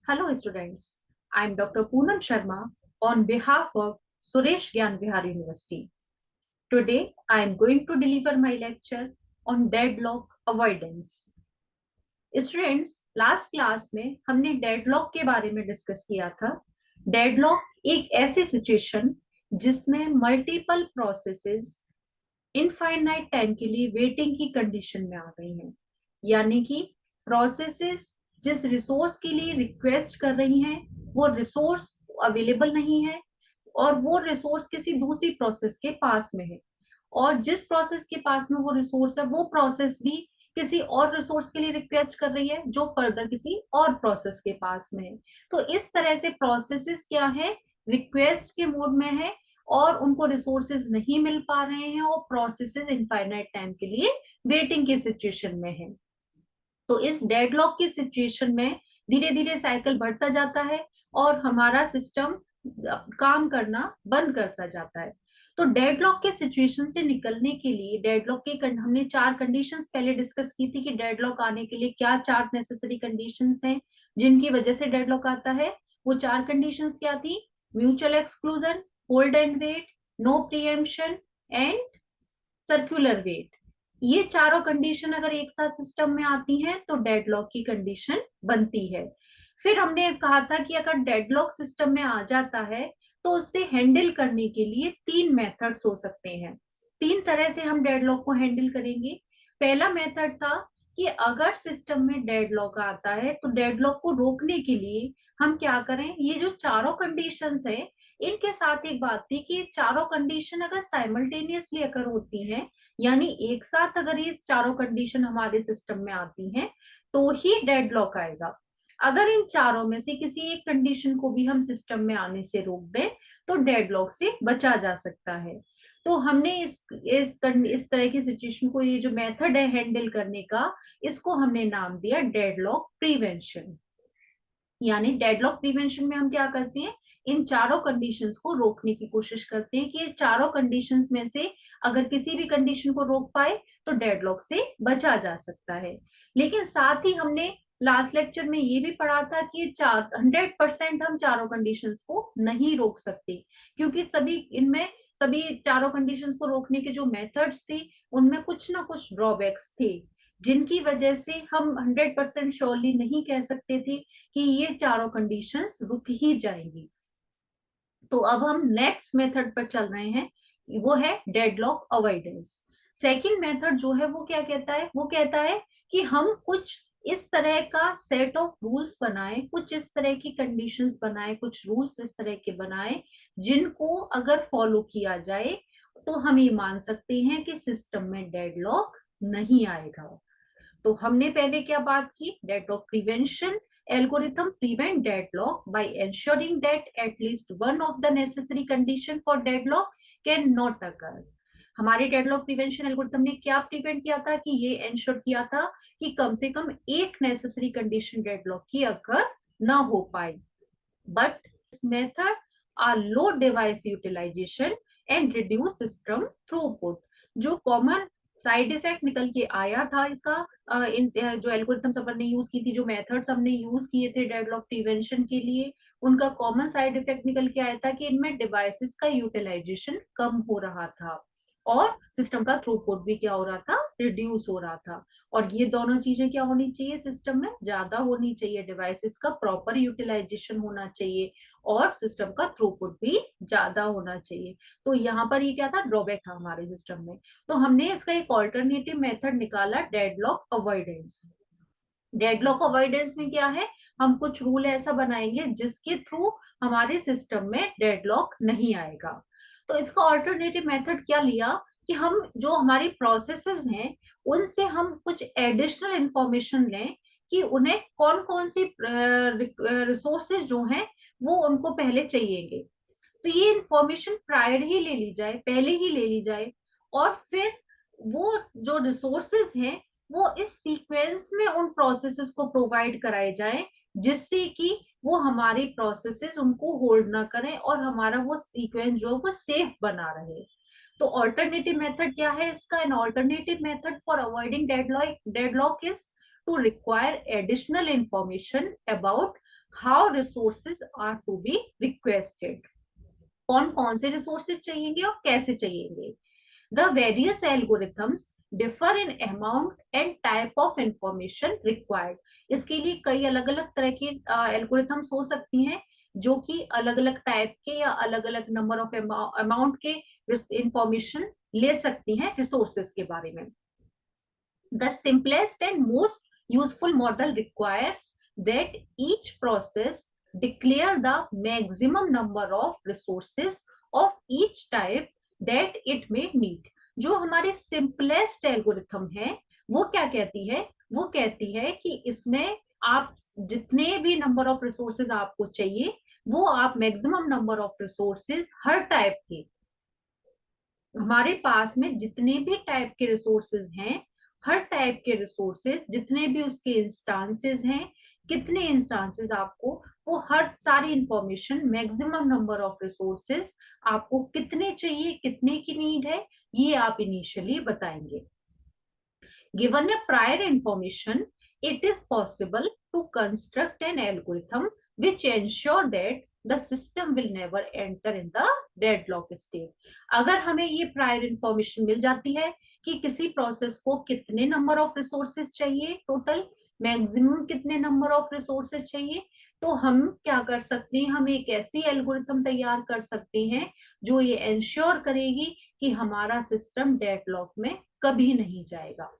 Hello students, I am Dr. Poonam Sharma on behalf of Suresh Gyan Vihar University. Today I am going to deliver my lecture on deadlock avoidance. Students, last class में हमने deadlock के बारे में discuss किया था। Deadlock एक ऐसी situation जिसमें मल्टीपल प्रोसेसेस इनफाइनाइट टाइम के लिए वेटिंग की कंडीशन में आ गई हैं, यानी कि प्रोसेसेस जिस रिसोर्स के लिए रिक्वेस्ट कर रही हैं वो रिसोर्स अवेलेबल नहीं है और वो रिसोर्स किसी दूसरी प्रोसेस के पास में है, और जिस प्रोसेस के पास में वो रिसोर्स है वो प्रोसेस भी किसी और रिसोर्स के लिए रिक्वेस्ट कर रही है जो फर्दर किसी और प्रोसेस के पास में है। तो इस तरह से प्रोसेसेस क्या है, रिक्वेस्ट के मोड में है और उनको रिसोर्सेज नहीं मिल पा रहे हैं और प्रोसेसेस इनफाइनाइट टाइम के लिए वेटिंग की सिचुएशन में है। तो इस डेडलॉक की सिचुएशन में धीरे धीरे साइकिल बढ़ता जाता है और हमारा सिस्टम काम करना बंद करता जाता है। तो डेडलॉक के सिचुएशन से निकलने के लिए डेडलॉक के हमने 4 कंडीशंस पहले डिस्कस की थी कि डेडलॉक आने के लिए क्या 4 नेसेसरी कंडीशंस हैं जिनकी वजह से डेडलॉक आता है। वो 4 कंडीशंस क्या थी? Mutual exclusion, hold and wait, no preemption and circular wait. ये चारों कंडीशन अगर एक साथ सिस्टम में आती हैं तो डेडलॉक की कंडीशन बनती है। फिर हमने कहा था कि अगर डेडलॉक सिस्टम में आ जाता है तो उससे हैंडल करने के लिए 3 मेथड्स हो सकते हैं। 3 तरह से हम डेडलॉक को हैंडल करेंगे। पहला मेथड था कि अगर सिस्टम में डेडलॉक आता है तो डेडलॉक को रोकने के लिए हम क्या करें, ये जो चारों कंडीशंस हैं इनके साथ एक बात थी कि चारों कंडीशन अगर साइमल्टेनियसली अगर होती हैं, यानी एक साथ अगर ये चारों कंडीशन हमारे सिस्टम में आती हैं तो ही डेडलॉक आएगा। अगर इन चारों में से किसी एक कंडीशन को भी हम सिस्टम में आने से रोक दें तो डेडलॉक से बचा जा सकता है। तो हमने इस तरह की सिचुएशन को, ये जो मेथड है हैंडल करने का, इसको हमने नाम दिया डेडलॉक प्रिवेंशन। यानी डेडलॉक प्रिवेंशन में हम क्या करते हैं, इन चारों कंडीशंस को रोकने की कोशिश करते हैं कि ये चारों कंडीशंस में से अगर किसी भी कंडीशन को रोक पाए तो डेडलॉक से बचा जा सकता है। लेकिन साथ ही हमने लास्ट लेक्चर में ये भी पढ़ा था कि 100% हम चारों कंडीशंस को नहीं रोक सकते, क्योंकि सभी चारों कंडीशंस को रोकने के जो मेथड्स थे उनमें कुछ ना कुछ ड्रॉबैक्स थे जिनकी वजह से हम 100% श्योरली नहीं कह सकते थे कि ये चारों कंडीशंस रुक ही जाएंगी। तो अब हम नेक्स्ट मेथड पर चल रहे हैं, वो है डेडलॉक अवॉइडेंस। सेकंड मेथड जो है वो क्या कहता है, वो कहता है कि हम कुछ इस तरह का सेट ऑफ रूल्स बनाए, कुछ इस तरह की कंडीशंस बनाए, कुछ रूल्स इस तरह के बनाए जिनको अगर फॉलो किया जाए तो हम ये मान सकते हैं कि सिस्टम में डेडलॉक नहीं आएगा। तो हमने पहले क्या बात की, deadlock prevention algorithm prevent deadlock by ensuring that at least one of the necessary condition for deadlock can not occur। हमारे डेडलॉक प्रिवेंशन एल्गोरिथम ने क्या प्रिवेंट किया था कि ये एंश्योर किया था कि कम से कम एक नेसेसरी कंडीशन डेडलॉक की अगर ना हो पाए। But this method are low device utilization and reduce system throughput. जो कॉमन साइड इफेक्ट निकल के आया था इसका, जो एल्गोरिथम्स अपन ने यूज की थी, जो मेथड्स हमने यूज किए थे डेडलॉक प्रिवेंशन के लिए, उनका कॉमन साइड इफेक्ट निकल के आया था कि इनमें डिवाइसेस का यूटिलाइजेशन कम हो रहा था और सिस्टम का थ्रूपुट भी क्या हो रहा था, रिड्यूस हो रहा था। और ये दोनों चीजें क्या होनी चाहिए, सिस्टम में ज्यादा होनी चाहिए, डिवाइसेस का प्रॉपर यूटिलाइजेशन होना चाहिए और सिस्टम का थ्रूपुट भी ज्यादा होना चाहिए। तो यहाँ पर ये क्या था, ड्रॉबैक था हमारे सिस्टम में। तो हमने इसका एक ऑल्टरनेटिव मेथड निकाला, डेडलॉक अवॉइडेंस। डेडलॉक अवॉइडेंस में क्या है, हम कुछ रूल ऐसा बनाएंगे जिसके थ्रू हमारे सिस्टम में डेडलॉक नहीं आएगा। तो इसका ऑल्टरनेटिव मेथड क्या लिया कि हम जो हमारी प्रोसेसेस हैं उनसे हम कुछ एडिशनल इंफॉर्मेशन लें कि उन्हें कौन कौन सी रिसोर्सेज जो हैं वो उनको पहले चाहिएंगे। तो ये इंफॉर्मेशन प्रायर ही ले ली जाए, पहले ही ले ली जाए, और फिर वो जो रिसोर्सेज हैं वो इस सीक्वेंस में उन प्रोसेसेस को प्रोवाइड कराए जाए जिससे कि वो हमारी प्रोसेसेस उनको होल्ड ना करें और हमारा वो सीक्वेंस जो है वो सेफ बना रहे। तो ऑल्टरनेटिव मेथड क्या है इसका, an alternative method for avoiding deadlock is to require additional information about how resources are to be requested, कौन कौन से रिसोर्सेज चाहिएंगे और कैसे चाहिएंगे। The various algorithms differ in amount and type of information required, इसके लिए कई अलग अलग तरह की एल्गोरिथम्स हो सकती हैं जो कि अलग अलग टाइप के या अलग अलग नंबर ऑफ अमाउंट के इंफॉर्मेशन ले सकती हैं रिसोर्सेज के बारे में। The simplest and most useful model requires that each process declare the maximum number of resources of each type that it may need. जो हमारे सिंपलेस्ट एल्गोरिथम है वो क्या कहती है, वो कहती है कि इसमें आप जितने भी नंबर ऑफ रिसोर्सेज आपको चाहिए वो आप maximum number of resources her type के, हमारे पास में जितने भी टाइप के रिसोर्सेज हैं, हर टाइप के रिसोर्सेज जितने भी उसके इंस्टांसेस हैं, कितने इंस्टांसेस आपको, वो हर सारी information maximum number of resources आपको कितने चाहिए, कितने की नीड है, ये आप इनिशियली बताएंगे। Given a prior information, it is possible to construct an algorithm which ensure that the system will never enter in the deadlock state. अगर हमें ये prior information मिल जाती है कि किसी प्रोसेस को कितने नंबर ऑफ रिसोर्सेज चाहिए, टोटल मैक्सिमम कितने नंबर ऑफ रिसोर्सेज चाहिए, तो हम क्या कर सकते हैं, हम एक ऐसी एल्गोरिथम तैयार कर सकते हैं जो ये इंश्योर करेगी कि हमारा सिस्टम डेडलॉक में कभी नहीं जाएगा।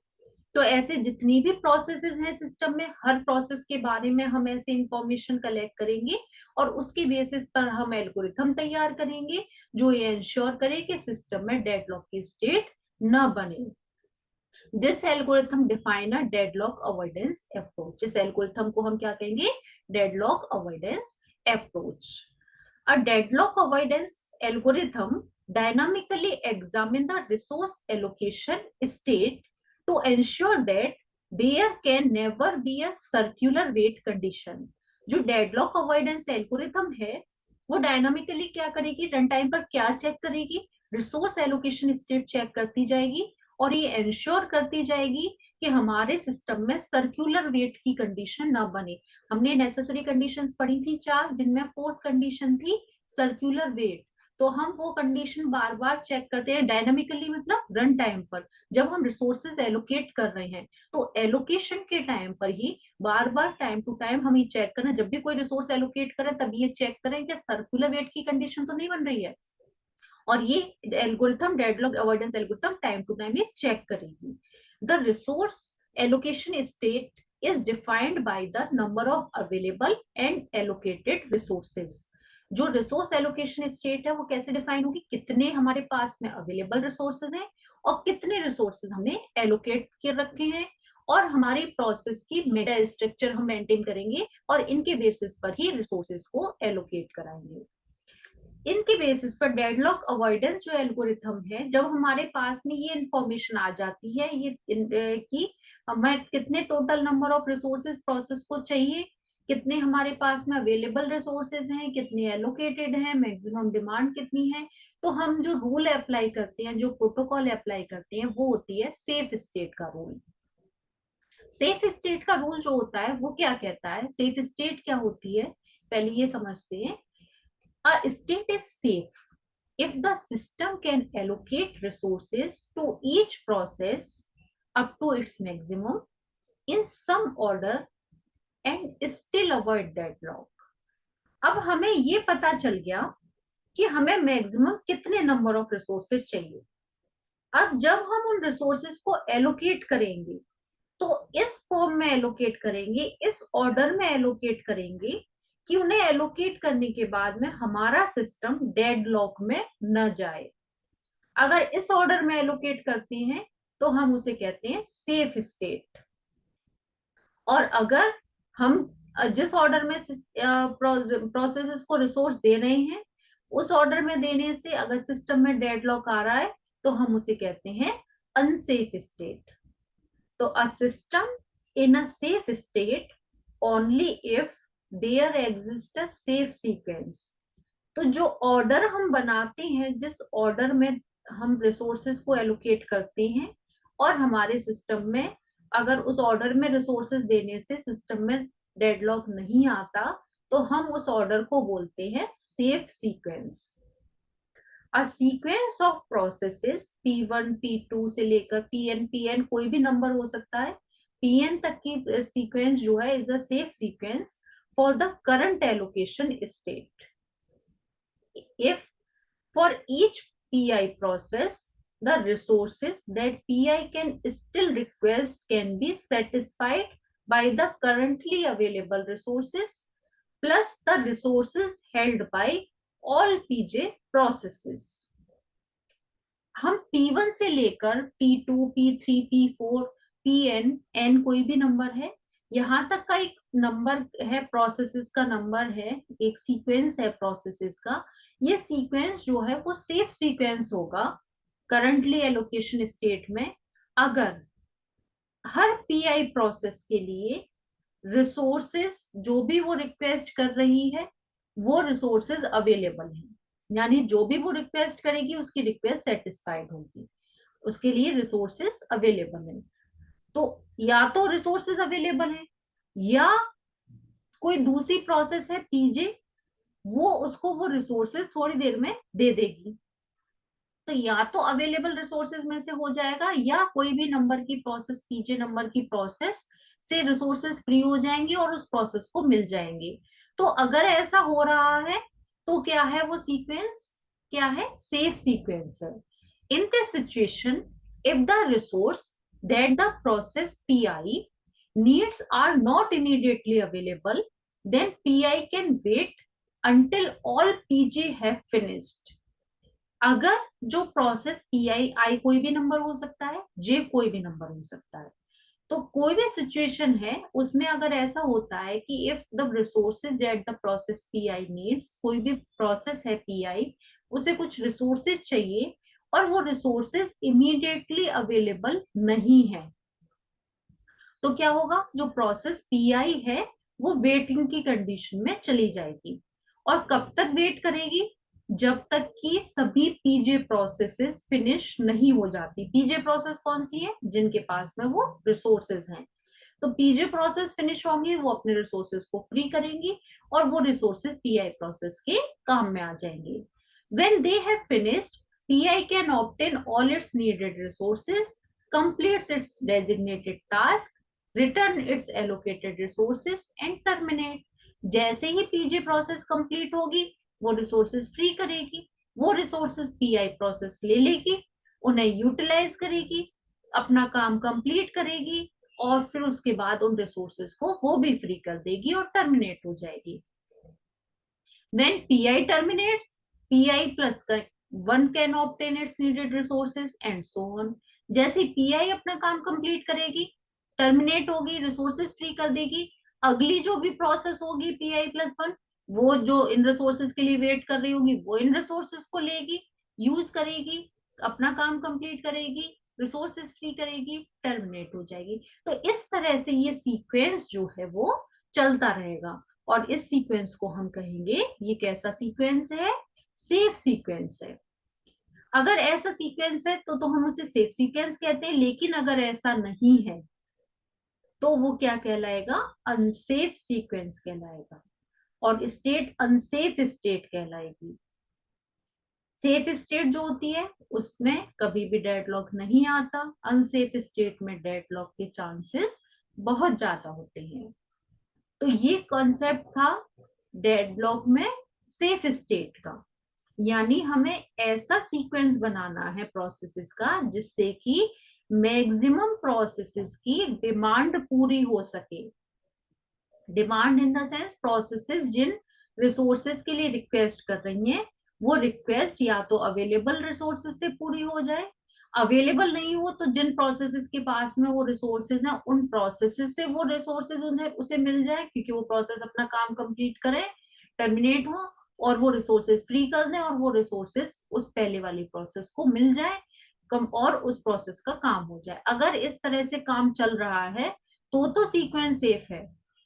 तो ऐसे जितनी भी प्रोसेसेस हैं सिस्टम में, हर प्रोसेस के बारे में हम ऐसे इंफॉर्मेशन कलेक्ट करेंगे और उसके बेसिस पर हम एल्गोरिथम तैयार करेंगे जो ये इंश्योर करे कि सिस्टम में डेडलॉक की स्टेट न बने। This algorithm define a deadlock avoidance approach, इस एल्गोरिथम को हम क्या कहेंगे, deadlock avoidance approach. A deadlock avoidance algorithm dynamically examine the resource allocation state to ensure that there can never be a circular wait condition। जो deadlock avoidance algorithm है वो dynamically क्या करेगी, रन टाइम पर क्या चेक करेगी, resource allocation state check करती जाएगी और ये इंश्योर करती जाएगी कि हमारे सिस्टम में सर्कुलर वेट की कंडीशन ना बने। हमने नेसेसरी कंडीशंस पढ़ी थी 4, जिनमें फोर्थ कंडीशन थी सर्कुलर वेट। तो हम वो कंडीशन बार बार चेक करते हैं डायनामिकली, मतलब रन टाइम पर जब हम रिसोर्सेज एलोकेट कर रहे हैं तो एलोकेशन के टाइम पर ही बार बार टाइम टू टाइम हम ये चेक करें, जब भी कोई रिसोर्स एलोकेट करें तब ये चेक करें कि सर्कुलर वेट की कंडीशन तो नहीं बन रही है। और ये algorithm deadlock avoidance algorithm time to time ये चेक करेगी। The resource allocation state is defined by the number of available and allocated resources। जो रिसोर्स एलोकेशन स्टेट है वो कैसे डिफाइन होगी, कितने हमारे पास में अवेलेबल रिसोर्सेज हैं और कितने रिसोर्सेज हमने एलोकेट के रखे हैं, और हमारी प्रोसेस की मेटा स्ट्रक्चर हम मेंटेन करेंगे और इनके बेसिस पर ही रिसोर्सेज को एलोकेट कराएंगे। इनके बेसिस पर डेडलॉक अवॉइडेंस जो एल्गोरिथम है, जब हमारे पास में ये इंफॉर्मेशन आ जाती है ये कि हमें कितने total number of resources process को चाहिए, कितने हमारे पास में अवेलेबल रिसोर्सेज हैं, कितने एलोकेटेड हैं, मैक्सिमम डिमांड कितनी है, तो हम जो रूल अप्लाई करते हैं, जो प्रोटोकॉल अप्लाई करते हैं वो होती है सेफ स्टेट का रूल। सेफ स्टेट का रूल जो होता है वो क्या कहता है, सेफ स्टेट क्या होती है पहले ये समझते हैं। A state is safe if the system can allocate resources to each process up to its maximum in some order and still avoid deadlock। अब हमें ये पता चल गया कि हमें मैक्सिमम कितने नंबर ऑफ रिसोर्सेज चाहिए। अब जब हम उन रिसोर्सेज को एलोकेट करेंगे तो इस फॉर्म में एलोकेट करेंगे, इस ऑर्डर में एलोकेट करेंगे कि उन्हें एलोकेट करने के बाद में हमारा सिस्टम डेडलॉक में न जाए। अगर इस ऑर्डर में एलोकेट करते हैं तो हम उसे कहते हैं सेफ स्टेट, और अगर हम जिस ऑर्डर में प्रोसेसेस को रिसोर्स दे रहे हैं उस ऑर्डर में देने से अगर सिस्टम में डेडलॉक आ रहा है तो हम उसे कहते हैं अनसेफ स्टेट। तो a system in a safe state only if there exists a safe sequence। तो जो ऑर्डर हम बनाते हैं, जिस ऑर्डर में हम रिसोर्सेज को एलोकेट करते हैं और हमारे सिस्टम में अगर उस ऑर्डर में रिसोर्सेज देने से सिस्टम में डेडलॉक नहीं आता तो हम उस ऑर्डर को बोलते हैं safe sequence. A sequence of processes P1 P2 से लेकर Pn कोई भी नंबर हो सकता है, Pn तक की सीक्वेंस जो है is a safe sequence for the current allocation state. If for each PI process, the resources that PI can still request can be satisfied by the currently available resources plus the resources held by all PJ processes. हम P1 से लेकर P2, P3, P4, Pn, n कोई भी number है, यहां तक का एक नंबर है, प्रोसेसेस का नंबर है, एक सीक्वेंस है प्रोसेसेस का। ये सीक्वेंस जो है वो सेफ सीक्वेंस होगा करंटली एलोकेशन स्टेट में, अगर हर पीआई प्रोसेस के लिए रिसोर्सेस जो भी वो रिक्वेस्ट कर रही है वो रिसोर्सेज अवेलेबल हैं, यानी जो भी वो रिक्वेस्ट करेगी उसकी रिक्वेस्ट सेटिस्फाइड होगी, उसके लिए रिसोर्सेस अवेलेबल है। तो या तो रिसोर्सेज अवेलेबल है या कोई दूसरी प्रोसेस है पीजे, वो उसको वो रिसोर्सेज थोड़ी देर में दे देगी। तो या तो अवेलेबल रिसोर्सेज में से हो जाएगा या कोई भी नंबर की प्रोसेस, पीजे नंबर की प्रोसेस से रिसोर्सेज फ्री हो जाएंगे और उस प्रोसेस को मिल जाएंगे। तो अगर ऐसा हो रहा है तो क्या है वो सीक्वेंस, क्या है, सेफ सीक्वेंस है। In this situation, if the resource that the process pi needs are not immediately available, then PI can wait until all PJ have finished. अगर जो प्रोसेस पीआई, आई कोई भी नंबर हो सकता है, जे कोई भी नंबर हो सकता है, तो कोई भी सिचुएशन है उसमें अगर ऐसा होता है कि if the resources that the process pi needs, कोई भी प्रोसेस है पीआई, उसे कुछ रिसोर्सेज चाहिए और वो रिसोर्सेज इमीडिएटली अवेलेबल नहीं है, तो क्या होगा, जो प्रोसेस पीआई है वो वेटिंग की कंडीशन में चली जाएगी। और कब तक वेट करेगी, जब तक कि सभी पीजे प्रोसेसेस फिनिश नहीं हो जाती। पीजे प्रोसेस कौन सी है, जिनके पास में वो रिसोर्सेज हैं। तो पीजे प्रोसेस फिनिश होंगी, वो अपने रिसोर्सेज को फ्री करेंगी और वो रिसोर्सेज पीआई प्रोसेस के काम में आ जाएंगे। When they have finished, pi can obtain all it's needed resources, completes its designated task, return its allocated resources and terminate। जैसे ही पीजे प्रोसेस कंप्लीट होगी वो रिसोर्सेज फ्री करेगी, वो रिसोर्सेज पीआई प्रोसेस ले लेगी, उन्हें यूटिलाइज करेगी, अपना काम कंप्लीट करेगी और फिर उसके बाद उन रिसोर्सेज को वो भी फ्री कर देगी और टर्मिनेट हो जाएगी। When PI terminates, PI plus one can obtain its needed resources and so on। जैसे PI अपना काम कंप्लीट करेगी, टर्मिनेट होगी, रिसोर्सेज फ्री कर देगी, अगली जो भी प्रोसेस होगी PI+1, वो जो इन रिसोर्सेज के लिए वेट कर रही होगी वो इन रिसोर्सेज को लेगी, यूज करेगी, अपना काम कंप्लीट करेगी, रिसोर्सेज फ्री करेगी, टर्मिनेट हो जाएगी। तो इस तरह से ये सीक्वेंस जो है वो चलता रहेगा और इस सीक्वेंस को हम कहेंगे, ये कैसा सीक्वेंस है, सेफ सीक्वेंस है। अगर ऐसा सीक्वेंस है तो हम उसे सेफ सीक्वेंस कहते हैं, लेकिन अगर ऐसा नहीं है तो वो क्या कहलाएगा, अनसेफ सीक्वेंस कहलाएगा और स्टेट अनसेफ स्टेट कहलाएगी। सेफ स्टेट जो होती है उसमें कभी भी डेडलॉक नहीं आता, अनसेफ स्टेट में डेडलॉक के चांसेस बहुत ज्यादा होते हैं। तो ये कॉन्सेप्ट था डेडलॉक में सेफ स्टेट का, यानी हमें ऐसा सीक्वेंस बनाना है प्रोसेसेस का जिससे कि मैक्सिमम प्रोसेसेस की डिमांड पूरी हो सके। Demand in the sense processes जिन रिसोर्सेज के लिए रिक्वेस्ट कर रही हैं वो रिक्वेस्ट या तो अवेलेबल रिसोर्सेज से पूरी हो जाए, अवेलेबल नहीं हो तो जिन प्रोसेसेस के पास में वो रिसोर्सेज हैं उन प्रोसेसेस से वो रिसोर्सेज उन्हें उसे मिल जाए, क्योंकि वो प्रोसेस अपना काम कंप्लीट करे, टर्मिनेट हो और वो रिसोर्सेज फ्री कर दें और वो रिसोर्सेज उस पहले वाली प्रोसेस को मिल जाए कम और उस प्रोसेस का काम हो जाए। अगर इस तरह से काम चल रहा है तो सीक्वेंस सेफ है।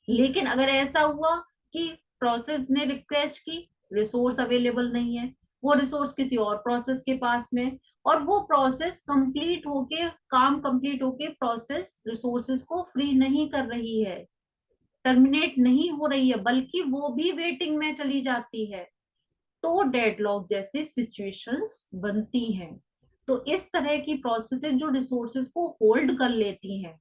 लेकिन अगर ऐसा हुआ कि प्रोसेस ने रिक्वेस्ट की, रिसोर्स अवेलेबल नहीं है, वो रिसोर्स किसी और प्रोसेस के पास में, और वो प्रोसेस कंप्लीट होके, काम कंप्लीट होके प्रोसेस रिसोर्सेज को फ्री नहीं कर रही है, टर्मिनेट नहीं हो रही है बल्कि वो भी वेटिंग में चली जाती है, तो डेडलॉक जैसी सिचुएशंस बनती हैं। तो इस तरह की प्रोसेसेस जो रिसोर्सेज को होल्ड कर लेती हैं,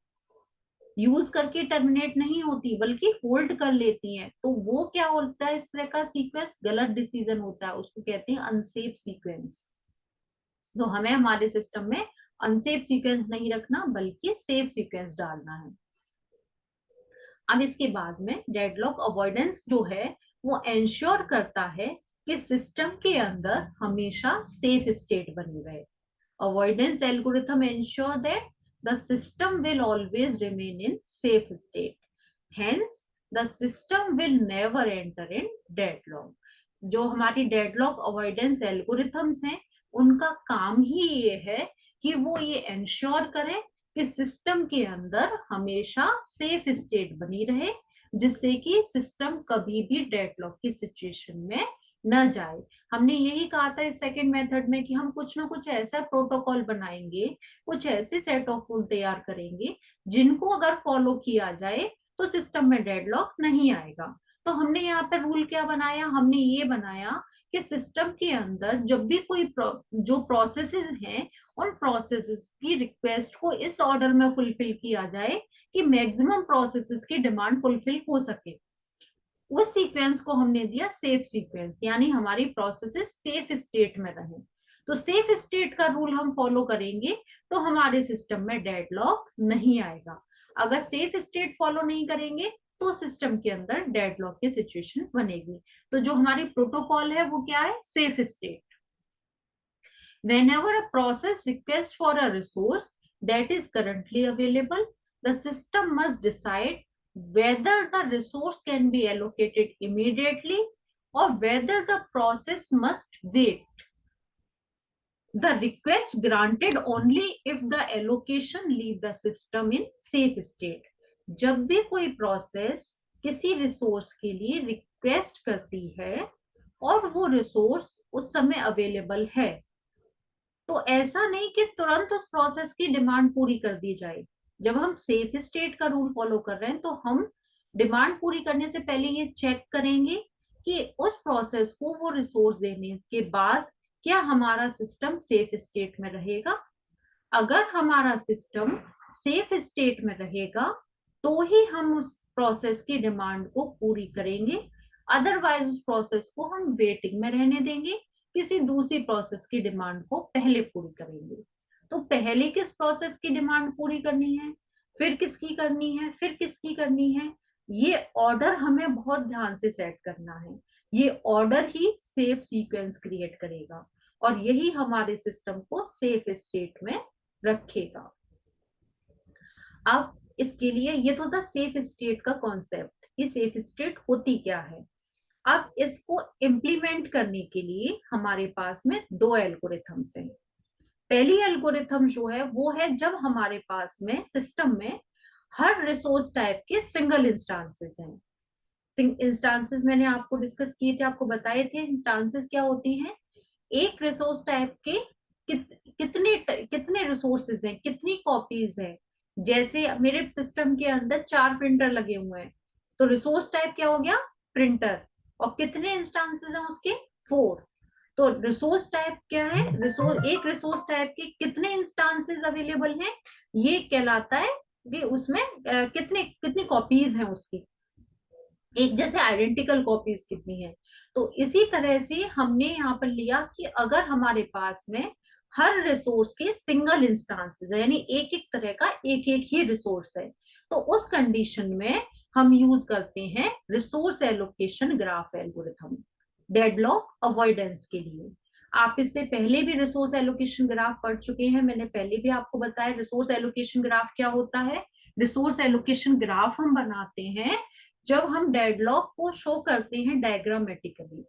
यूज करके टर्मिनेट नहीं होती बल्कि होल्ड कर लेती हैं, तो वो क्या होता है, इस तरह का सीक्वेंस गलत डिसीजन होता है, उसको कहते हैं अनसेफ सीक्वेंस। तो हमें हमारे सिस्टम में अनसेफ सीक्वेंस नहीं रखना बल्कि सेफ सीक्वेंस डालना है। अब इसके बाद में डेडलॉक अवॉइडेंस जो है वो एंश्योर करता है कि सिस्टम के अंदर हमेशा सेफ स्टेट बनी रहे। Avoidance algorithm ensure that the system will always remain in safe state, hence the system will never enter in deadlock. जो हमारी डेडलॉक अवॉइडेंस एल्गोरिथम्स हैं उनका काम ही ये है कि वो ये एंश्योर करें कि सिस्टम के अंदर हमेशा सेफ स्टेट बनी रहे, जिससे कि सिस्टम कभी भी डेडलॉक की सिचुएशन में न जाए। हमने यही कहा था इस सेकंड मेथड में कि हम कुछ ना कुछ ऐसा प्रोटोकॉल बनाएंगे, कुछ ऐसे सेट ऑफ रूल तैयार करेंगे जिनको अगर फॉलो किया जाए तो सिस्टम में डेडलॉक नहीं आएगा। तो हमने यहाँ पे रूल क्या बनाया, हमने ये बनाया कि सिस्टम के अंदर जब भी कोई जो प्रोसेसेस हैं उन प्रोसेसेस की रिक्वेस्ट को इस ऑर्डर में फुलफिल किया जाए कि मैक्सिमम प्रोसेसेस की डिमांड फुलफिल हो सके, उस सीक्वेंस को हमने दिया सेफ सीक्वेंस, यानी हमारी प्रोसेसेस सेफ स्टेट में रहे। तो सेफ स्टेट का रूल हम फॉलो करेंगे तो हमारे सिस्टम में डेडलॉक नहीं आएगा। अगर सेफ स्टेट फॉलो नहीं करेंगे तो सिस्टम के अंदर डेडलॉक की सिचुएशन बनेगी। तो जो हमारी प्रोटोकॉल है वो क्या है, safe state. Whenever a process requests for a resource that is currently available, the system must decide whether the resource can be allocated immediately or whether the process must wait. The request granted only if the allocation leave the system in safe state. जब भी कोई process किसी resource के लिए request करती है और वो रिसोर्स उस समय अवेलेबल है, तो ऐसा नहीं कि तुरंत उस प्रोसेस की डिमांड पूरी कर दी जाए। जब हम सेफ स्टेट का रूल फॉलो कर रहे हैं तो हम डिमांड पूरी करने से पहले ये चेक करेंगे कि उस प्रोसेस को वो रिसोर्स देने के बाद क्या हमारा सिस्टम सेफ स्टेट में रहेगा। अगर हमारा सिस्टम सेफ स्टेट में रहेगा तो ही हम उस प्रोसेस की डिमांड को पूरी करेंगे, अदरवाइज उस प्रोसेस को हम वेटिंग में रहने देंगे, किसी दूसरी प्रोसेस की डिमांड को पहले पूरी करेंगे। तो पहले किस प्रोसेस की डिमांड पूरी करनी है, फिर किसकी करनी है, फिर किसकी करनी है, ये ऑर्डर हमें बहुत ध्यान से सेट करना है। ये ऑर्डर ही सेफ सीक्वेंस क्रिएट करेगा और यही हमारे सिस्टम को सेफ स्टेट में रखेगा। अब इसके लिए ये तो था सेफ स्टेट का कॉन्सेप्ट, ये सेफ स्टेट होती क्या है। अब इसको इम्प्लीमेंट करने के लिए हमारे पास में दो एल्गोरिथम्स हैं। पहली एल्गोरिथम जो है वो है जब हमारे पास में सिस्टम में हर रिसोर्स टाइप के सिंगल इंस्टांसेस हैं। इंस्टांसेस मैंने आपको डिस्कस किए थे, आपको बताए थे इंस्टांसेस क्या होती हैं। एक रिसोर्स टाइप के कितने कितने रिसोर्सेज हैं, कितनी कॉपीज हैं। जैसे मेरे सिस्टम के अंदर 4 प्रिंटर लगे हुए हैं, तो रिसोर्स टाइप क्या हो गया, प्रिंटर। और कितने इंस्टांसेस हैं उसके, 4। तो रिसोर्स टाइप क्या है, एक रिसोर्स टाइप के कितने इंस्टांसेस अवेलेबल हैं, ये कहलाता है कि उसमें कितने कितनी कॉपीज हैं उसकी, एक जैसे आइडेंटिकल कॉपीज कितनी है। तो इसी तरह से हमने यहाँ पर लिया कि अगर हमारे पास में हर रिसोर्स के सिंगल इंस्टांसेस है, यानी एक एक तरह का एक एक ही रिसोर्स है, तो उस कंडीशन में हम यूज करते हैं resource allocation graph algorithm deadlock avoidance के लिए। आप इससे पहले भी रिसोर्स एलोकेशन ग्राफ पढ़ चुके हैं, मैंने पहले भी आपको बताया रिसोर्स एलोकेशन ग्राफ क्या होता है। रिसोर्स एलोकेशन ग्राफ हम बनाते हैं जब हम डेडलॉक को शो करते हैं डायग्रामेटिकली,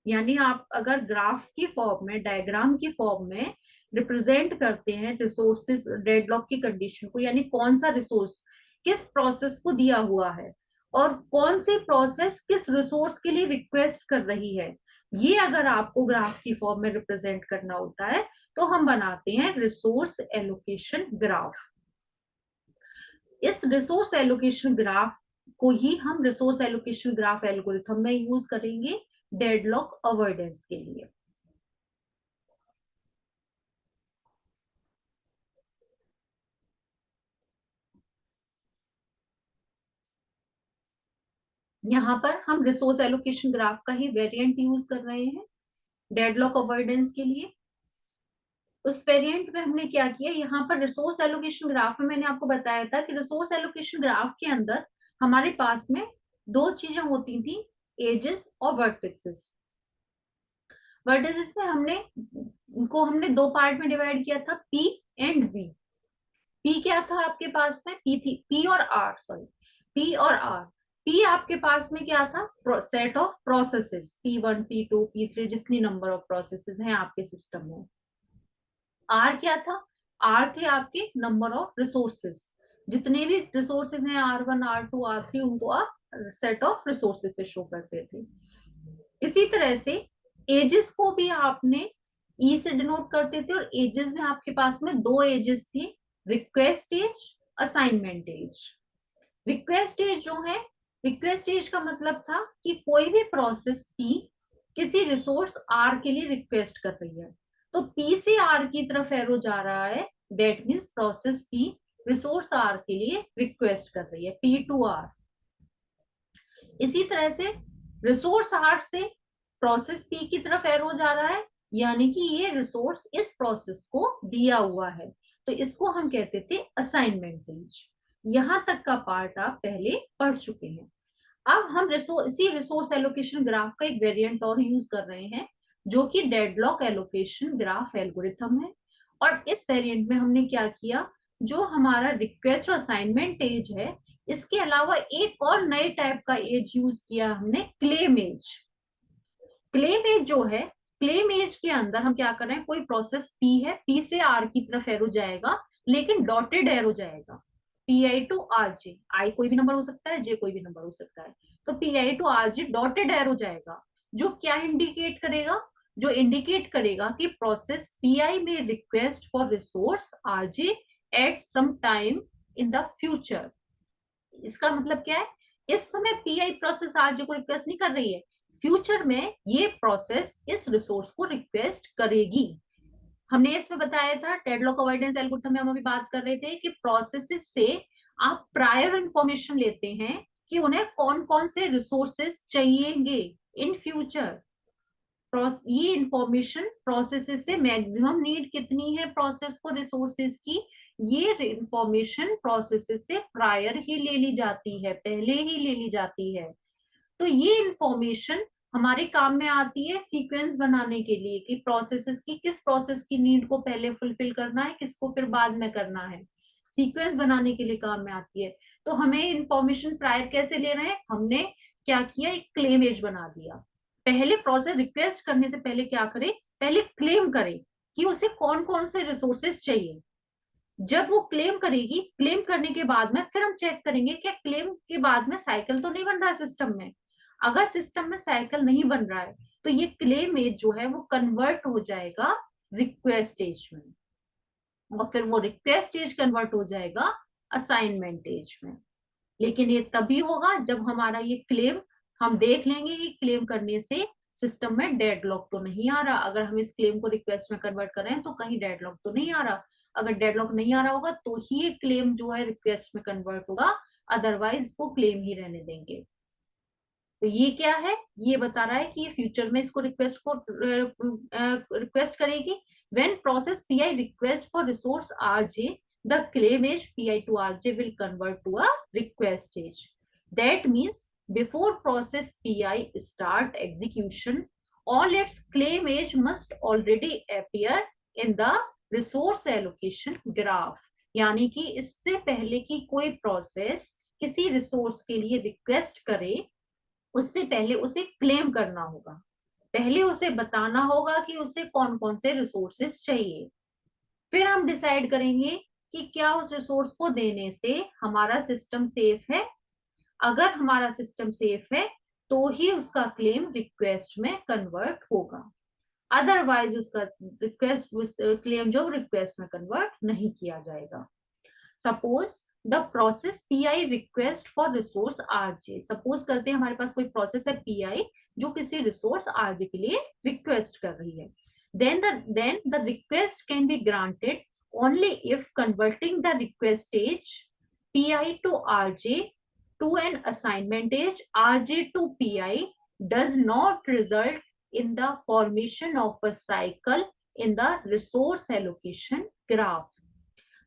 यानी आप अगर ग्राफ की फॉर्म में, डायग्राम की फॉर्म में रिप्रेजेंट करते हैं रिसोर्सेज डेडलॉक की कंडीशन को, यानी कौन सा रिसोर्स किस प्रोसेस को दिया हुआ है और कौन सी प्रोसेस किस रिसोर्स के लिए रिक्वेस्ट कर रही है, ये अगर आपको ग्राफ की फॉर्म में रिप्रेजेंट करना होता है तो हम बनाते हैं रिसोर्स एलोकेशन ग्राफ। इस रिसोर्स एलोकेशन ग्राफ को ही हम रिसोर्स एलोकेशन ग्राफ एल्गोरिथम में यूज करेंगे डेडलॉक अवॉइडेंस के लिए। यहाँ पर हम रिसोर्स एलोकेशन ग्राफ का ही वेरिएंट यूज कर रहे हैं डेडलॉक अवॉइडेंस के लिए। उस वेरिएंट में हमने क्या किया, यहाँ पर रिसोर्स एलोकेशन ग्राफ में मैंने आपको बताया था कि रिसोर्स एलोकेशन ग्राफ के अंदर हमारे पास में दो चीजें होती थी, एजेस और वर्टिसेस। वर्टिसेस में हमने दो पार्ट में डिवाइड किया था, पी एंड वी। पी क्या था आपके पास में, पी थी, पी और आर, सॉरी, पी और आर। पी आपके पास में क्या था, set of processes, P1 P2 P3, जितनी नंबर ऑफ प्रोसेसेस हैं आपके सिस्टम में। आर क्या था, आर थे आपके नंबर ऑफ रिसोर्सेज, जितने भी रिसोर्सेज हैं R1 R2 R3, उनको आप सेट ऑफ रिसोर्सेज से शो करते थे। इसी तरह से एजेस को भी आपने ई से डिनोट करते थे, और एजेस में आपके पास में दो एजेस थी, request edge, assignment edge. Request edge जो है, रिक्वेस्ट एज का मतलब था कि कोई भी प्रोसेस पी किसी रिसोर्स आर के लिए रिक्वेस्ट कर रही है, तो पी से आर की तरफ एरो जा रहा है, that means process P resource R के लिए रिक्वेस्ट कर रही है, पी टू आर। इसी तरह से रिसोर्स आर से प्रोसेस पी की तरफ एरो जा रहा है, यानी कि ये रिसोर्स इस प्रोसेस को दिया हुआ है, तो इसको हम कहते थे असाइनमेंट एज। यहां तक का पार्ट आप पहले पढ़ चुके हैं। अब हम इसी रिसोर्स एलोकेशन ग्राफ का एक वेरिएंट और यूज कर रहे हैं, जो कि डेडलॉक एलोकेशन ग्राफ एल्गोरिथम है। और इस वेरिएंट में हमने क्या किया, जो हमारा रिक्वेस्ट और असाइनमेंट एज है, इसके अलावा एक और नए टाइप का एज यूज किया हमने, क्लेम एज। क्लेम एज जो है, क्लेम एज के अंदर हम क्या कर रहे हैं, कोई प्रोसेस पी है, पी से आर की तरफ एरो जाएगा, लेकिन डॉटेड एरो जाएगा, P I to R J, I कोई भी नंबर हो सकता है, जे कोई भी नंबर हो सकता है, तो P I to R J dotted arrow जाएगा, जो क्या इंडिकेट करेगा, जो इंडिकेट करेगा कि प्रोसेस पी आई में request for resource R J at some time in the future. इसका मतलब क्या है, इस समय पीआई प्रोसेस आरजे को रिक्वेस्ट नहीं कर रही है, फ्यूचर में ये प्रोसेस इस रिसोर्स को रिक्वेस्ट करेगी। हमने इसमें बताया था डेडलॉक अवॉइडेंस एल्गोरिथम में हम अभी बात कर रहे थे कि प्रोसेसेस से आप प्रायर इंफॉर्मेशन लेते हैं कि उन्हें कौन कौन से रिसोर्सेस चाहिएंगे इन फ्यूचर। ये इंफॉर्मेशन प्रोसेसेस से मैक्सिमम नीड कितनी है प्रोसेस को रिसोर्सेज की, ये इंफॉर्मेशन प्रोसेसेस से प्रायर ही ले ली जाती है, पहले ही ले ली जाती है। तो ये इंफॉर्मेशन हमारे काम में आती है सीक्वेंस बनाने के लिए, कि प्रोसेसेस की किस प्रोसेस की नीड को पहले फुलफिल करना है, किसको फिर बाद में करना है, सीक्वेंस बनाने के लिए काम में आती है। तो हमें इंफॉर्मेशन प्रायर कैसे ले रहे हैं, हमने क्या किया, एक क्लेम एज बना दिया। पहले प्रोसेस रिक्वेस्ट करने से पहले क्या करे, पहले क्लेम करे कि उसे कौन कौन से रिसोर्सेस चाहिए। जब वो क्लेम करेगी, क्लेम करने के बाद में फिर हम चेक करेंगे कि क्लेम के बाद में साइकिल तो नहीं बन रहा है सिस्टम में। अगर सिस्टम में साइकिल नहीं बन रहा है, तो ये क्लेम एज जो है वो कन्वर्ट हो जाएगा रिक्वेस्ट एज में, और फिर वो रिक्वेस्ट एज कन्वर्ट हो जाएगा असाइनमेंट एज में। लेकिन ये तभी होगा जब हमारा ये क्लेम, हम देख लेंगे कि क्लेम करने से सिस्टम में डेडलॉक तो नहीं आ रहा, अगर हम इस क्लेम को रिक्वेस्ट में कन्वर्ट कर रहे हैं तो कहीं डेडलॉक तो नहीं आ रहा। अगर डेडलॉक नहीं आ रहा होगा तो ही ये क्लेम जो है रिक्वेस्ट में कन्वर्ट होगा, अदरवाइज वो क्लेम ही रहने देंगे। तो ये क्या है, ये बता रहा है कि ये फ्यूचर में इसको रिक्वेस्ट करेगी। When process PI request for resource RJ, the claim edge PI to RJ will convert to a request edge. That means before process PI start execution, all its claim age must already appear in the resource allocation graph। यानी कि इससे पहले कि कोई process किसी resource के लिए request करे, उससे पहले उसे क्लेम करना होगा, पहले उसे बताना होगा कि उसे कौन कौन से रिसोर्सेस चाहिए। फिर हम डिसाइड करेंगे कि क्या उस रिसोर्स को देने से हमारा सिस्टम सेफ है। अगर हमारा सिस्टम सेफ है तो ही उसका क्लेम रिक्वेस्ट में कन्वर्ट होगा, अदरवाइज उसका रिक्वेस्ट क्लेम जो रिक्वेस्ट में कन्वर्ट नहीं किया जाएगा। Suppose the process PI request for resource RJ, suppose करते हैं हमारे पास कोई प्रोसेस है पीआई जो किसी रिसोर्स आरजे के लिए रिक्वेस्ट कर रही है, then the request can be granted only if converting the request age pi to rj to an assignment age rj to pi does not result in the formation of a cycle in the resource allocation graph.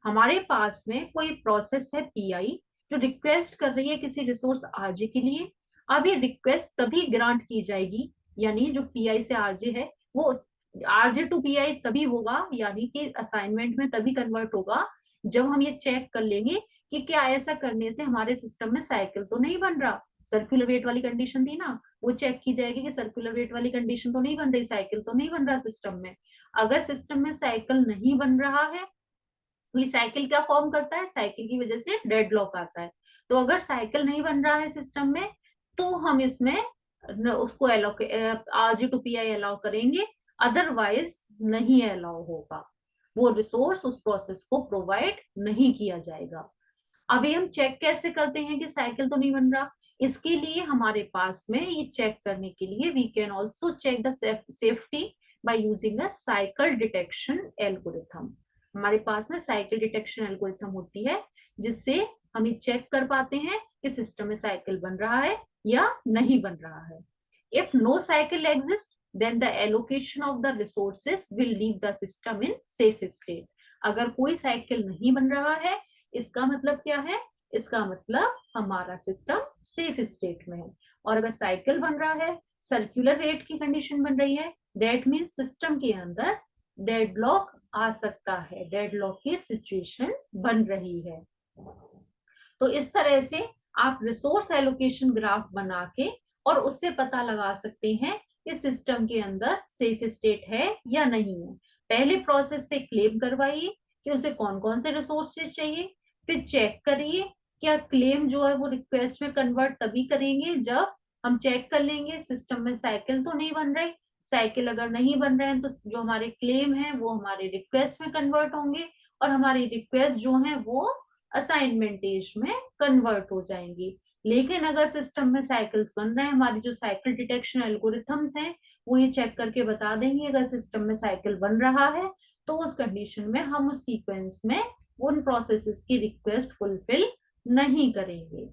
हमारे पास में कोई process है pi जो request कर रही है किसी रिसोर्स आरजे के लिए। अब ये रिक्वेस्ट तभी ग्रांट की जाएगी, यानी जो पीआई से आरजे है वो आरजे टू पीआई तभी होगा, यानी कि असाइनमेंट में तभी कन्वर्ट होगा जब हम ये चेक कर लेंगे कि क्या ऐसा करने से हमारे सिस्टम में साइकिल तो नहीं बन रहा। सर्कुलर वेट वाली कंडीशन थी ना, वो चेक की जाएगी कि सर्कुलर वेट वाली कंडीशन तो नहीं बन रही, साइकिल तो नहीं बन रहा सिस्टम में। अगर सिस्टम में साइकिल नहीं बन रहा है तो ये साइकिल क्या फॉर्म करता है, साइकिल की वजह से डेडलॉक आता है। तो अगर साइकिल नहीं बन रहा है सिस्टम में तो हम इसमें उसको आरजे टू पीआई अलाउ करेंगे, अदरवाइज नहीं अलाउ होगा, वो रिसोर्स उस प्रोसेस को प्रोवाइड नहीं किया जाएगा। अभी हम चेक कैसे करते हैं कि साइकिल तो नहीं बन रहा, इसके लिए हमारे पास में ये चेक करने के लिए we can also check the safety by using a cycle detection algorithm. हमारे पास में साइकिल डिटेक्शन एल्गोरिथम होती है जिससे हम ये चेक कर पाते हैं कि सिस्टम में साइकिल बन रहा है या नहीं बन रहा है। If no cycle exist then the allocation of the resources will leave the system in safe state. अगर कोई साइकिल नहीं बन रहा है इसका मतलब क्या है, इसका मतलब हमारा सिस्टम सेफ स्टेट में है। और अगर साइकिल बन रहा है, सर्कुलर रेट की कंडीशन बन रही है, दैट मीन्स सिस्टम के अंदर डेडलॉक आ सकता है, डेडलॉक की सिचुएशन बन रही है। तो इस तरह से आप रिसोर्स एलोकेशन ग्राफ बना के और उससे पता लगा सकते हैं कि सिस्टम के अंदर सेफ स्टेट है या नहीं है। पहले प्रोसेस से क्लेम करवाइए कि उसे कौन कौन से रिसोर्सेज चाहिए, फिर चेक करिए क्या क्लेम जो है वो रिक्वेस्ट में कन्वर्ट तभी करेंगे जब हम चेक कर लेंगे सिस्टम में साइकिल तो नहीं बन रही। साइकिल अगर नहीं बन रहे हैं तो जो हमारे क्लेम है वो हमारे रिक्वेस्ट में कन्वर्ट होंगे और हमारी रिक्वेस्ट जो है वो असाइनमेंट एज में कन्वर्ट हो जाएंगी। लेकिन अगर सिस्टम में साइकिल्स बन रहे हैं, हमारी जो साइकिल डिटेक्शन एल्गोरिथम्स हैं वो ये चेक करके बता देंगे अगर सिस्टम में साइकिल बन रहा है तो उस कंडीशन में हम उस सीक्वेंस में उन प्रोसेसेस की रिक्वेस्ट फुलफिल नहीं करेंगे।